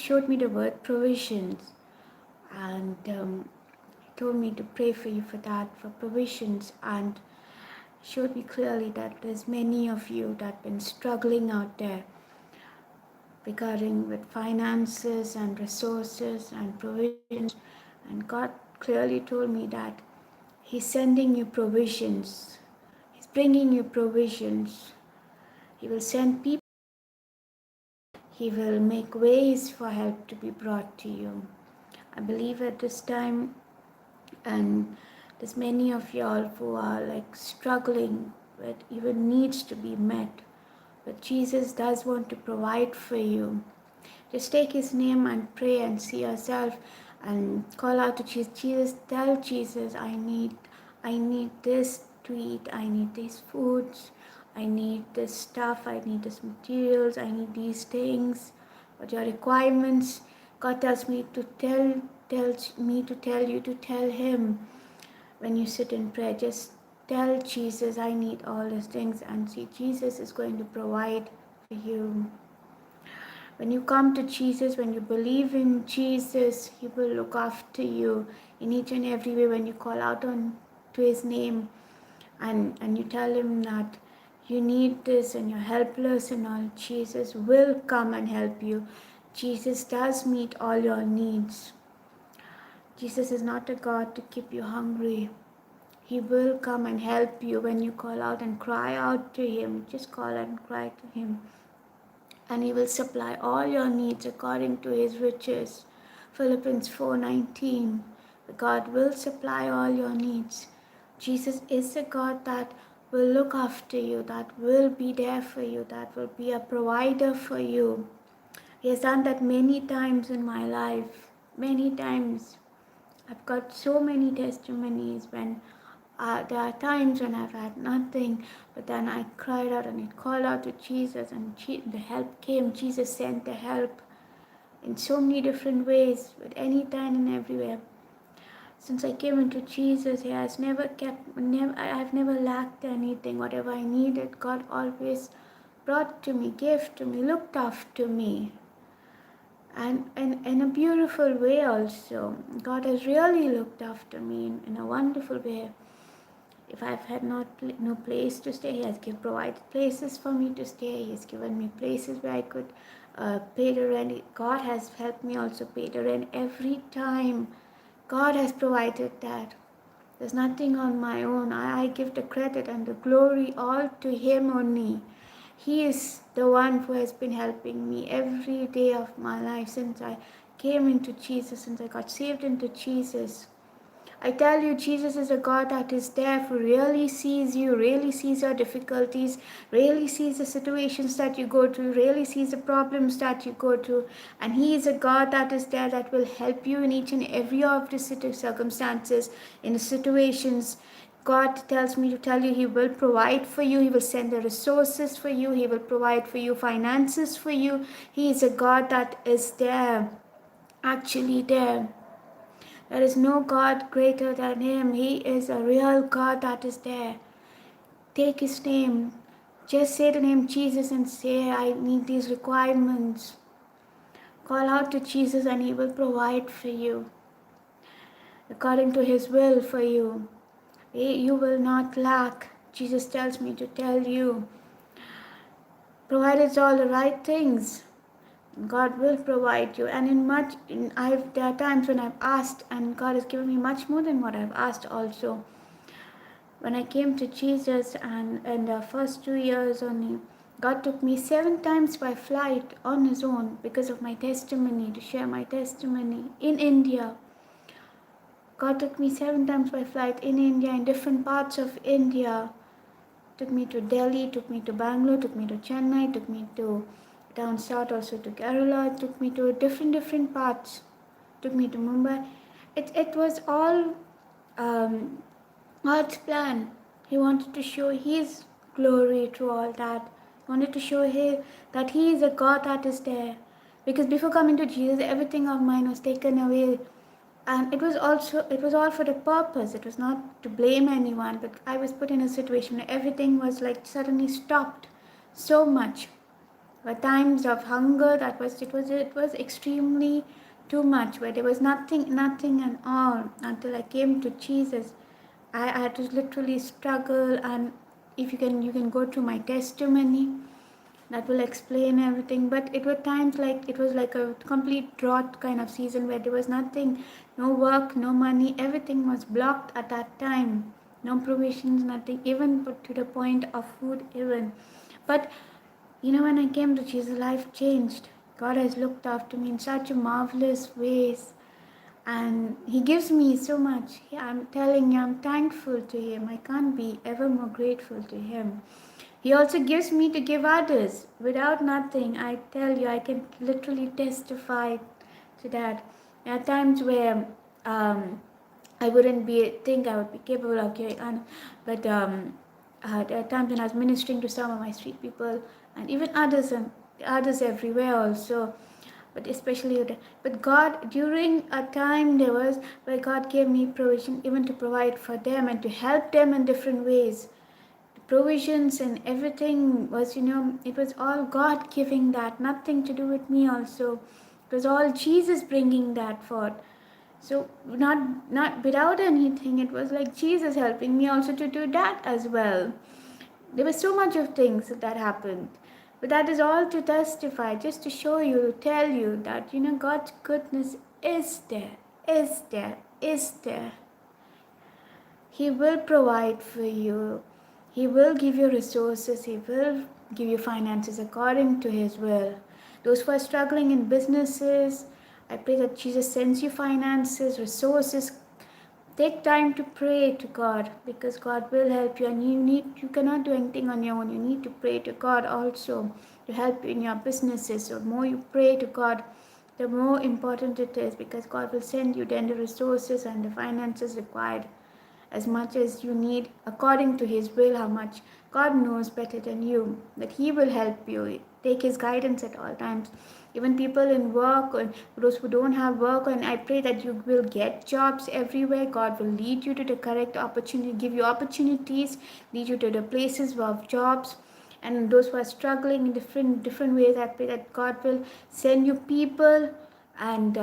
showed me the word provisions, and told me to pray for you for that, for provisions, and showed me clearly that there's many of you that been struggling out there regarding with finances and resources and provisions, and God clearly told me that He's sending you provisions. He's bringing you provisions. He will send people. He will make ways for help to be brought to you. I believe at this time, and there's many of y'all who are like struggling with even needs to be met. But Jesus does want to provide for you. Just take His name and pray and see yourself and call out to Jesus. Jesus, tell Jesus, I need this to eat. I need these foods. I need this stuff. I need these materials. I need these things. What your requirements? God tells me to tell you to tell Him when you sit in prayer. Just tell Jesus, I need all these things, and see Jesus is going to provide for you. When you come to Jesus, when you believe in Jesus, He will look after you in each and every way. When you call out on to His name and you tell Him that you need this and you're helpless and all, Jesus will come and help you. Jesus does meet all your needs. Jesus is not a God to keep you hungry. He will come and help you when you call out and cry out to Him. Just call out and cry to Him, and He will supply all your needs according to His riches. Philippians 4:19. God will supply all your needs. Jesus is a God that will look after you, that will be there for you, that will be a provider for you. He has done that many times in my life, many times. I've got so many testimonies when there are times when I've had nothing, but then I cried out and I called out to Jesus, and the help came. Jesus sent the help in so many different ways, at any time and everywhere. Since I came into Jesus, He has I've never lacked anything. Whatever I needed, God always brought to me, gave to me, looked after me. And in a beautiful way also. God has really looked after me in a wonderful way. If I've had no place to stay, He has provided places for me to stay. He has given me places where I could pay the rent. God has helped me also pay the rent every time. God has provided that. There's nothing on my own. I give the credit and the glory all to Him only. He is the one who has been helping me every day of my life since I came into Jesus, since I got saved into Jesus. I tell you, Jesus is a God that is there, who really sees you, really sees your difficulties, really sees the situations that you go through, really sees the problems that you go through. And He is a God that is there, that will help you in each and every of the circumstances, in the situations. God tells me to tell you, He will provide for you. He will send the resources for you. He will provide for you finances for you. He is a God that is there, actually there. There is no God greater than Him. He is a real God that is there. Take His name. Just say the name Jesus and say, I need these requirements. Call out to Jesus and He will provide for you, according to His will for you. You will not lack. Jesus tells me to tell you, provided all the right things, God will provide you. And there are times when I've asked, and God has given me much more than what I've asked also. When I came to Jesus, and in the first 2 years only, God took me 7 times by flight on His own because of my testimony, to share my testimony in India. God took me 7 times by flight in India, in different parts of India. Took me to Delhi, took me to Bangalore, took me to Chennai, took me to down south also to Kerala, took me to different parts, took me to Mumbai. It was all God's plan. He wanted to show His glory through all that. He wanted to show that He is a God that is there. Because before coming to Jesus, everything of mine was taken away. And it was all for the purpose. It was not to blame anyone, but I was put in a situation where everything was like suddenly stopped so much. were times of hunger. It was extremely too much, where there was nothing and all, until I came to Jesus. I had to literally struggle, and if you can go to my testimony, that will explain everything. But it were times like it was like a complete drought kind of season, where there was nothing, no work, no money, everything was blocked at that time. No provisions, nothing, even to the point of food even. But when I came to Jesus, life changed. God has looked after me in such a marvelous ways, and He gives me so much. I'm telling you, I'm thankful to Him. I can't be ever more grateful to Him. He also gives me to give others without nothing. I tell you, I can literally testify to that. There are times where I wouldn't think I would be capable of giving, but there are times when I was ministering to some of my street people, and even others, and others everywhere also. But especially, but God, during a time there was where God gave me provision, even to provide for them and to help them in different ways. The provisions and everything was, it was all God giving that, nothing to do with me also. It was all Jesus bringing that forth. So not without anything, it was like Jesus helping me also to do that as well. There was so much of things that happened, but that is all to testify, just to show you, to tell you that God's goodness is there, is there, is there. He will provide for you. He will give you resources. He will give you finances according to His will. Those who are struggling in businesses, I pray that Jesus sends you finances, resources. Take time to pray to God, because God will help you, and you cannot do anything on your own. You need to pray to God also to help you in your businesses. So the more you pray to God, the more important it is, because God will send you then the resources and the finances required, as much as you need according to His will. How much God knows better than you, that He will help you. Take His guidance at all times. Even people in work, and those who don't have work, and I pray that you will get jobs everywhere. God will lead you to the correct opportunity, give you opportunities, lead you to the places of jobs. And those who are struggling in different ways, I pray that God will send you people, and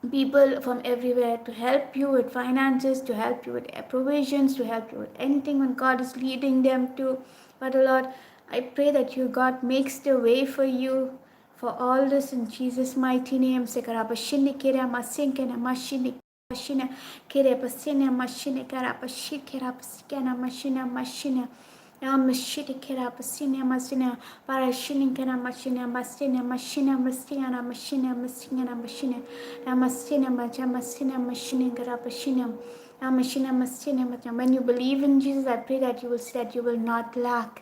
people from everywhere to help you with finances, to help you with provisions, to help you with anything when God is leading them to. Father Lord, I pray that you, God, makes the way for you for all this in Jesus' mighty name. Sekarapashini kira masinkena mashini mashina kira pasina mashina karapashi kira pasikana mashina mashina. Mashina kira pasina masina parashini kira mashina masina mashina masina mashina masina mashina masina macha masina mashina karapashina mashina masina macha. When you believe in Jesus, I pray that you will see that you will not lack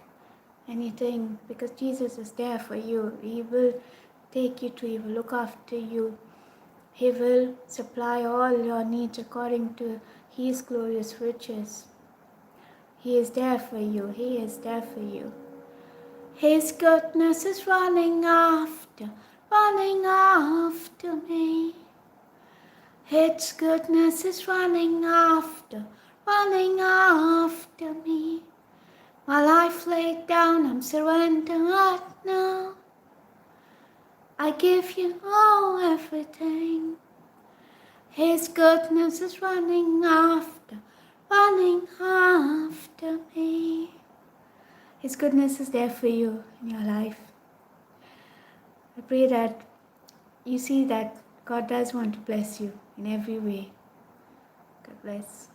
anything, because Jesus is there for you. He will take you to, He will look after you. He will supply all your needs according to His glorious riches. He is there for you. He is there for you. His goodness is running after me. His goodness is running after me. My life laid down, I'm surrendering right now. I give you all everything. His goodness is running after me. His goodness is there for you in your life. I pray that you see that God does want to bless you in every way. God bless.